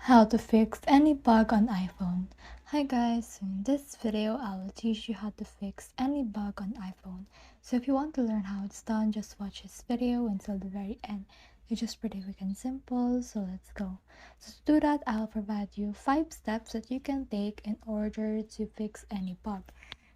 How to fix any bug on iPhone. Hi guys, in this video I will teach you how to fix any bug on iPhone. So if you want to learn how it's done, just watch this video until the very end. It's just pretty quick and simple, so let's go. So to do that, I'll provide you 5 steps that you can take in order to fix any bug.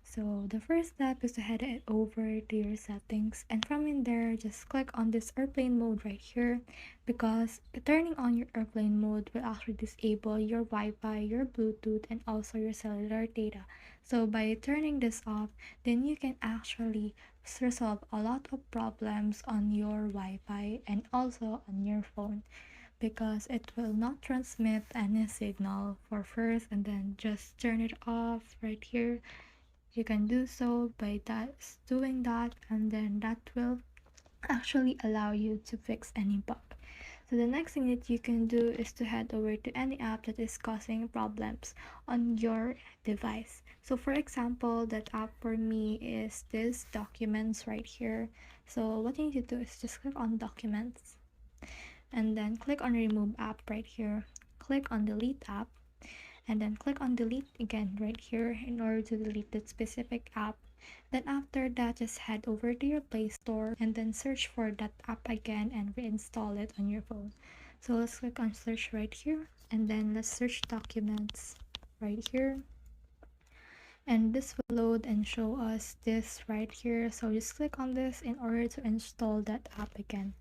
So the first step is to head it over to your settings, and from in there just click on this airplane mode right here, because turning on your airplane mode will actually disable your Wi-Fi, your Bluetooth, and also your cellular data. So by turning this off, then you can actually resolve a lot of problems on your Wi-Fi and also on your phone, because it will not transmit any signal for first, and then just turn it off right here. You can do so by doing that, and then that will actually allow you to fix any bug. So the next thing that you can do is to head over to any app that is causing problems on your device. So for example, that app for me is this documents right here. So what you need to do is just click on documents and then click on remove app right here. Click on delete app and then click on delete again right here in order to delete that specific app. Then after that, just head over to your Play Store and then search for that app again and reinstall it on your phone. So let's click on search right here, and then let's search documents right here, and this will load and show us this right here. So just click on this in order to install that app again.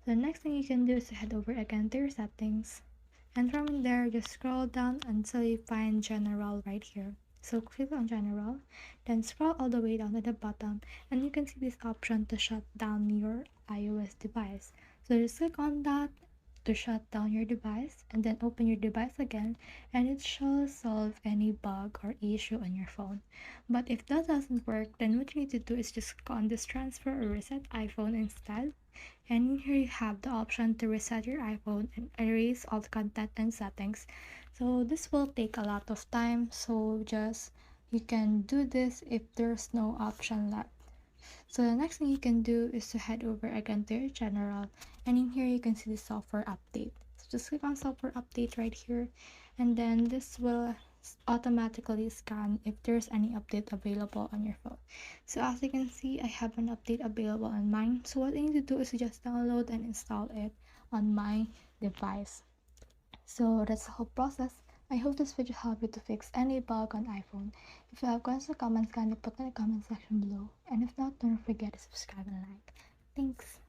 The next thing you can do is to head over again to your settings, and from there just scroll down until you find general right here. So click on general, then scroll all the way down to the bottom, and you can see this option to shut down your iOS device. So just click on that to shut down your device, and then open your device again, and it shall solve any bug or issue on your phone. But if that doesn't work, then what you need to do is just click on this transfer or reset iPhone instead, and here you have the option to reset your iPhone and erase all the content and settings. So this will take a lot of time, so just you can do this if there's no option left. So the next thing you can do is to head over again to your general, and in here you can see the software update. So just click on software update right here, and then this will automatically scan if there's any update available on your phone. So as you can see, I have an update available on mine. So what I need to do is to just download and install it on my device. So that's the whole process. I hope this video helped you to fix any bug on iPhone. If you have questions or comments, kindly put in the comment section below. And if not, don't forget to subscribe and like. Thanks.